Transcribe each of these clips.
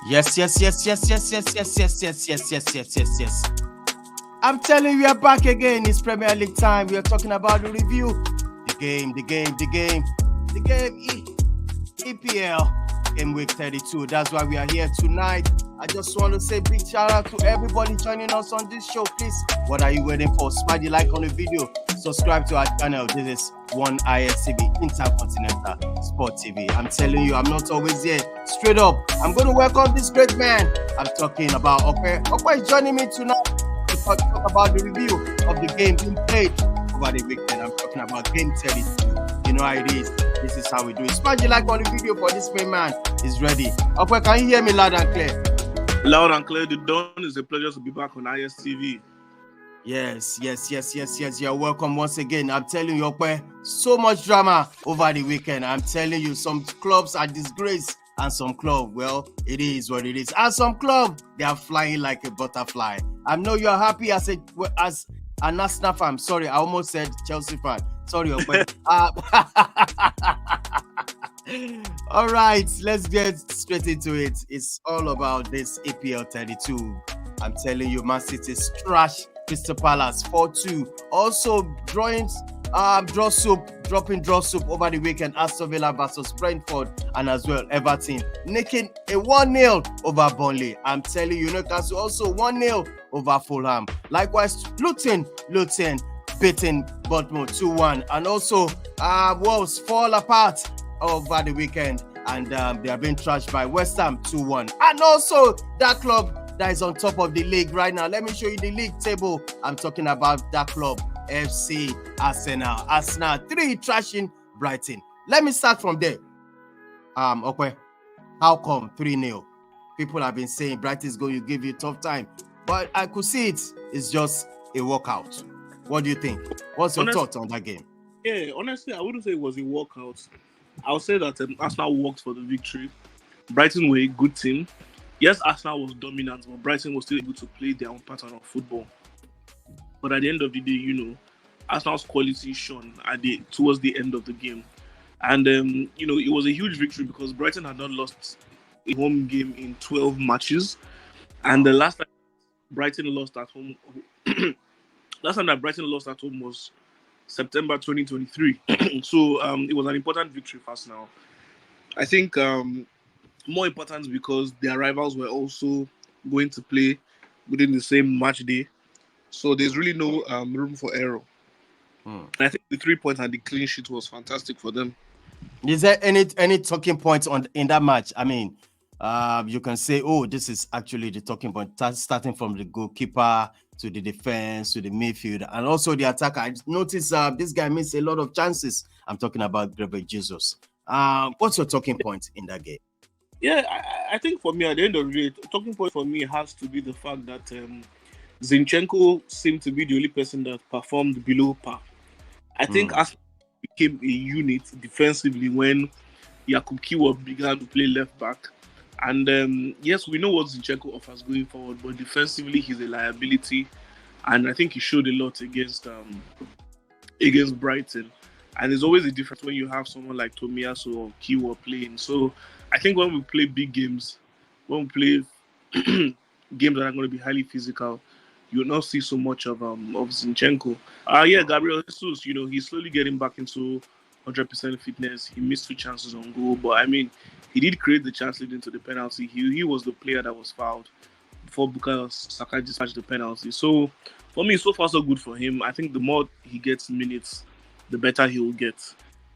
Yes. I'm telling you, we are back again. It's Premier League time. We are talking about the review, the game, EPL, Gameweek 32. That's why we are here tonight. I just want to say big shout out to everybody joining us on this show. Please, what are you waiting for? Smash the like on the video. Subscribe to our channel. This is One ISTV, Intercontinental Sport TV. I'm telling you, I'm not always here. Straight up, I'm going to welcome this great man. I'm talking about Okwe. Okwe is joining me tonight to talk about the review of the game being played over the weekend. I'm talking about Game 32. You know how it is. This is how we do it. Smash the like on the video for this main man is ready. Okwe, can you hear me loud and clear? Loud and clear. The dawn is a pleasure to be back on ISTV. Yes. You're welcome once again. I'm telling you, Okwe, so much drama over the weekend. I'm telling you, some clubs are disgraced, and some club, well, it is what it is. And some club, they are flying like a butterfly. I know you're happy as an Arsenal fan. Sorry, I almost said Chelsea fan. Sorry, Okwe. All right, let's get straight into it. It's all about this EPL 32. I'm telling you, Man City trash Crystal Palace 4-2. Also, dropping draw soup over the weekend. Aston Villa versus Brentford, and as well Everton nicking a 1-0 over Burnley. I'm telling you, Newcastle also 1-0 over Fulham. Likewise, Luton beating Bournemouth 2-1, and also Wolves fall apart over the weekend, and they are being trashed by West Ham 2-1. And also that club that is on top of the league right now. Let me show you the league table. I'm talking about that club, FC Arsenal. Arsenal 3 trashing Brighton. Let me start from there. Okay, how come 3-0? People have been saying Brighton is going to give you a tough time, but I could see it's just a walkout. What do you think? What's your thoughts on that game? Yeah, honestly, I wouldn't say it was a walkout. I would say that Arsenal worked for the victory. Brighton were a good team. Yes, Arsenal was dominant, but Brighton was still able to play their own pattern of football. But at the end of the day, Arsenal's quality shone towards the end of the game. And, it was a huge victory because Brighton had not lost a home game in 12 matches. And the last time Brighton lost at home, was September 2023. So it was an important victory for Arsenal. I think more important because their rivals were also going to play within the same match day. So there's really no room for error. And I think the 3 points and the clean sheet was fantastic for them. Is there any talking points in that match? I mean, you can say, oh, this is actually the talking point, starting from the goalkeeper to the defense to the midfield and also the attacker. I noticed this guy missed a lot of chances. I'm talking about Gabriel Jesus. What's your talking point in that game? Yeah, I think for me, at the end of the day, the talking point for me has to be the fact that Zinchenko seemed to be the only person that performed below par. I think Arsenal became a unit defensively when Jakub Kiwior began to play left back. And yes, we know what Zinchenko offers going forward, but defensively, he's a liability. And I think he showed a lot against Brighton. And there's always a difference when you have someone like Tomiyasu or Kiwior playing. So I think when we play big games, when we play games that are going to be highly physical, you will not see so much of Zinchenko. Gabriel Jesus, he's slowly getting back into 100% fitness. He missed 2 chances on goal, but I mean, he did create the chance leading to the penalty. He was the player that was fouled before Bukayo Saka dispatched the penalty. So for me, so far so good for him. I think the more he gets minutes, the better he will get.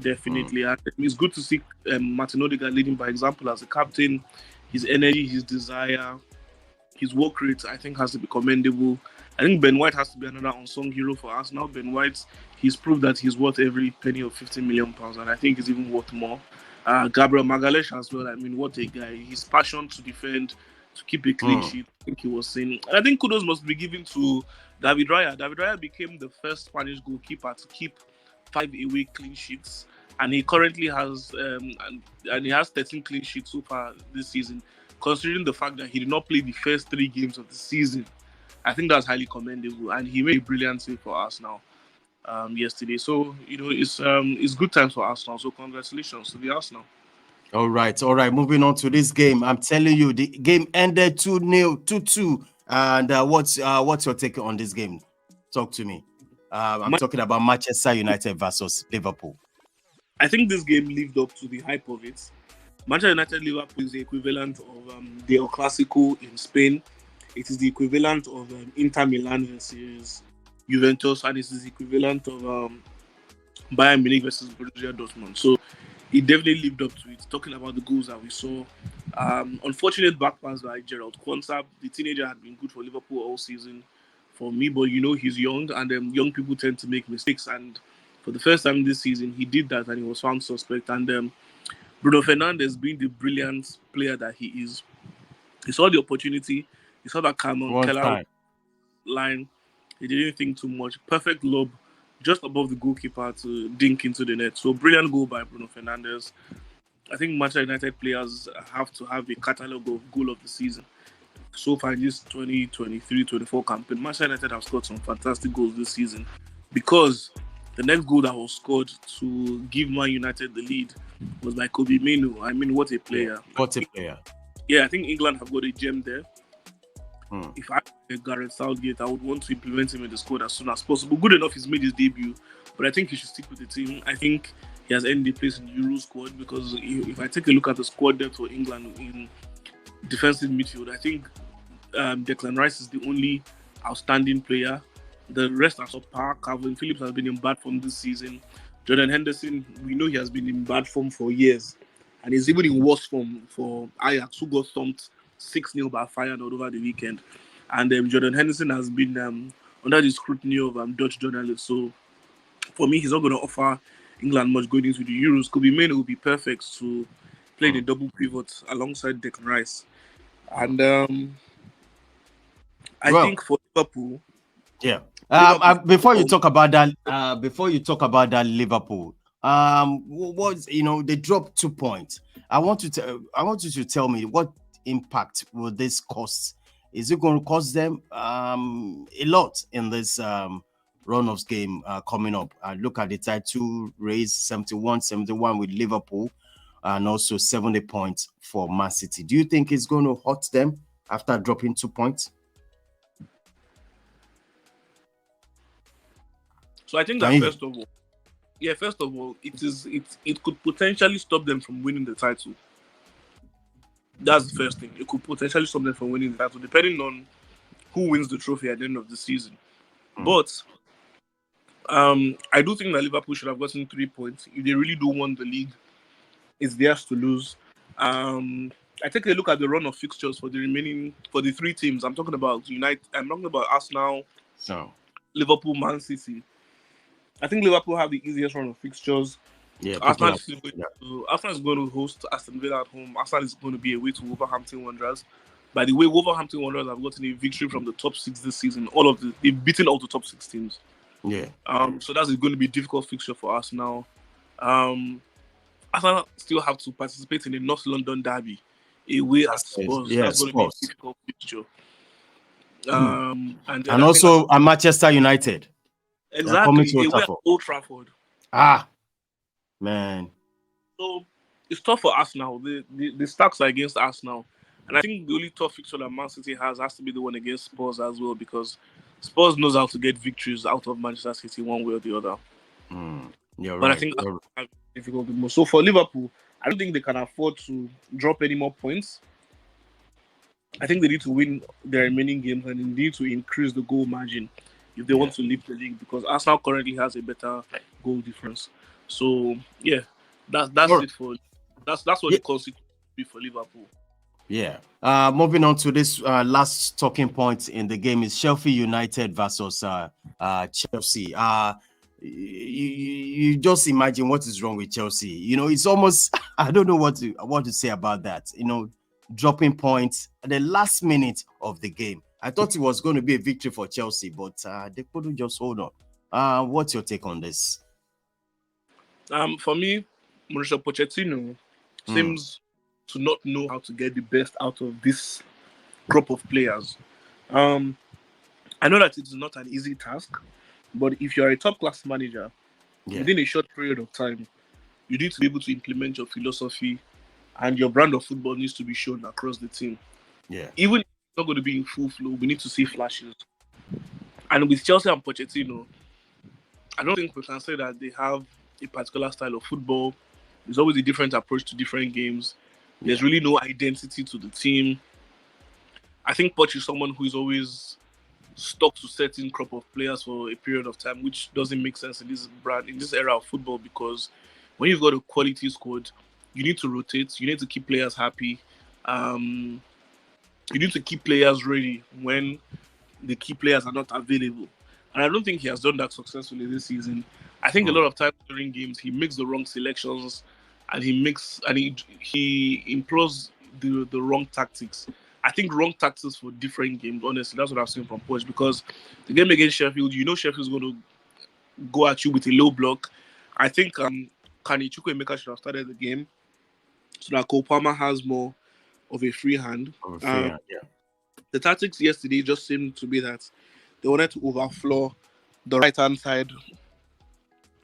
Definitely. And it's good to see Martin Odegaard leading by example as a captain. His energy, his desire, his work rate, I think, has to be commendable. I think Ben White has to be another unsung hero for Arsenal. Ben White, he's proved that he's worth every penny of £50 million, and I think he's even worth more. Gabriel Magalhaes as well. I mean, what a guy. His passion to defend, to keep a clean sheet, I think he was saying. And I think kudos must be given to David Raya. David Raya became the first Spanish goalkeeper to keep 5 away clean sheets, and he currently has and he has 13 clean sheets so far this season. Considering the fact that he did not play the first 3 games of the season, I think that's highly commendable, and he made a brilliant save for Arsenal yesterday. So it's good times for Arsenal. So congratulations to the Arsenal. All right, all right. Moving on to this game. I'm telling you, the game ended 2-0, 2-2. And what's your take on this game? Talk to me. I'm Ma- talking about Manchester United versus Liverpool. I think this game lived up to the hype of it. Manchester United Liverpool is the equivalent of the El Clasico in Spain. It is the equivalent of Inter Milan versus Juventus, and it is the equivalent of Bayern Munich versus Borussia Dortmund. So it definitely lived up to it. Talking about the goals that we saw, unfortunate back pass by Gerald Quansah. The teenager had been good for Liverpool all season for me, but he's young, and young people tend to make mistakes. And for the first time this season, he did that, and he was found suspect. And Bruno Fernandes, being the brilliant player that he is, he saw the opportunity. He saw that Cameron One Keller time. line. He didn't think too much. Perfect lob just above the goalkeeper to dink into the net. So brilliant goal by Bruno Fernandes. I think Manchester United players have to have a catalogue of goal of the season. So far in this 2023-24 campaign, Manchester United have scored some fantastic goals this season because the next goal that was scored to give Man United the lead was by Kobe Minu. I mean, what a Yeah. player. What a player. Yeah, I think England have got a gem there. Hmm. If I were Gareth Southgate, I would want to implement him in the squad as soon as possible. Good enough, he's made his debut, but I think he should stick with the team. I think he has earned a place in the Euro squad because if I take a look at the squad depth for England in defensive midfield, I think Declan Rice is the only outstanding player. The rest are subpar. Calvin Phillips has been in bad form this season. Jordan Henderson, we know he has been in bad form for years, and he's even in worse form for Ajax, who got thumped 6-0 by Feyenoord over the weekend. And Jordan Henderson has been under the scrutiny of Dutch journalists. So for me, he's not going to offer England much going into the Euros. Kobe Mainoo will be perfect to play Hmm. the double pivot alongside Declan Rice. Hmm. And I Well, think for Liverpool, yeah. Liverpool. Before you talk about that Liverpool, was they dropped 2 points. I want you to tell me what impact will this cost? Is it going to cost them a lot in this run of game coming up? Look at the title race 71 with Liverpool and also 70 points for Man City. Do you think it's going to hurt them after dropping 2 points? So I think Can that you? first of all, it could potentially stop them from winning the title. That's the first thing. It could potentially stop them from winning the title, depending on who wins the trophy at the end of the season. Hmm. But I do think that Liverpool should have gotten 3 points. If they really do want the league, it's theirs to lose. Um, I take a look at the run of fixtures for the three teams. I'm talking about United. I'm talking about Arsenal, So Liverpool, Man City. I think Liverpool have the easiest run of fixtures. yeah, people Arsenal are is, going yeah. Arsenal is going to host Aston Villa at home. Arsenal is going to be away to Wolverhampton Wanderers. By the way, Wolverhampton Wanderers have gotten a victory from the top six this season. They've beaten all the top six teams. Yeah. So that's going to be a difficult fixture for Arsenal. Um, Arsenal still have to participate in the North London derby away at That's it. Spurs. Yeah, That's going to be a sports. difficult fixture. Hmm. And then And I think also Manchester United. They're coming exactly to Old away at Trafford. Old Trafford. Ah, man. So it's tough for Arsenal. The stacks are against Arsenal. And I think the only tough fixture that Man City has to be the one against Spurs as well because Spurs knows how to get victories out of Manchester City one way or the other. Hmm. You're But I right. think Arsenal have difficult the most. So for Liverpool, I don't think they can afford to drop any more points. I think they need to win their remaining games and they need to increase the goal margin if they Yeah. want to lift the league because Arsenal currently has a better goal difference. So yeah, that's All right. it for that's what Yeah. the consequence will be for Liverpool. Yeah. Moving on to this last talking point in the game is Sheffield United versus Chelsea. You just imagine what is wrong with Chelsea. It's almost I don't know what to say about that. Dropping points at the last minute of the game. I thought it was going to be a victory for Chelsea, but they couldn't just hold on. What's your take on this? For me, Mauricio Pochettino Hmm. seems to not know how to get the best out of this group of players. Um, I know that it is not an easy task, but if you are a top class manager Yeah. within a short period of time, you need to be able to implement your philosophy and your brand of football needs to be shown across the team. Yeah. Even if it's not going to be in full flow, we need to see flashes. And with Chelsea and Pochettino, I don't think we can say that they have a particular style of football. There's always a different approach to different games. There's really no identity to the team. I think Poch is someone who is always stuck to certain crop of players for a period of time, which doesn't make sense in this era of football, because when you've got a quality squad, you need to rotate, you need to keep players happy, um, you need to keep players ready when the key players are not available. And I don't think he has done that successfully this season. I think a lot of times during games he makes the wrong selections, and he employs the wrong tactics. I think wrong tactics for different games. Honestly, that's what I've seen from Poch. Because the game against Sheffield, Sheffield's going to go at you with a low block. I think Kani Chukwuemeka should have started the game so that Cole Palmer has more of a free hand. Yeah. The tactics yesterday just seemed to be that they wanted to overflow the right hand side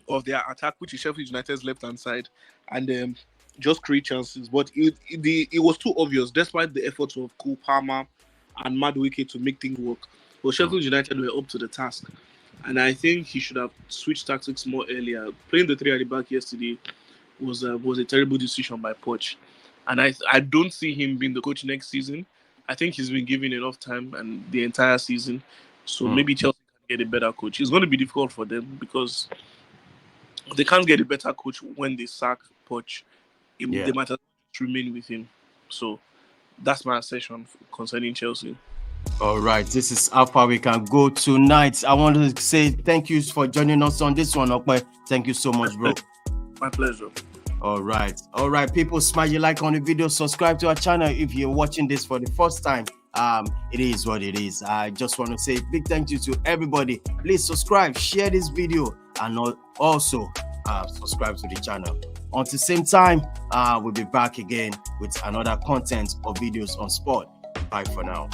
of their attack, which is Sheffield United's left hand side, and just create chances. But it was too obvious, despite the efforts of Cole Palmer and Madueke to make things work. But Sheffield United were up to the task, and I think he should have switched tactics more earlier. Playing the three at the back yesterday was a terrible decision by Poch, and I don't see him being the coach next season. I think he's been given enough time and the entire season, so maybe Chelsea can get a better coach. It's going to be difficult for them because they can't get a better coach when they sack Poch. They might as well remain with him. So that's my assertion concerning Chelsea. All right, this is how far we can go tonight. I want to say thank you for joining us on this one, Okwe. Thank you so much, bro. My pleasure. All right, people, smash your like on the video, subscribe to our channel if you're watching this for the first time. It is what it is. I just want to say big thank you to everybody. Please subscribe, share this video, and also subscribe to the channel. Until the same time, we'll be back again with another content or videos on sport. Bye for now.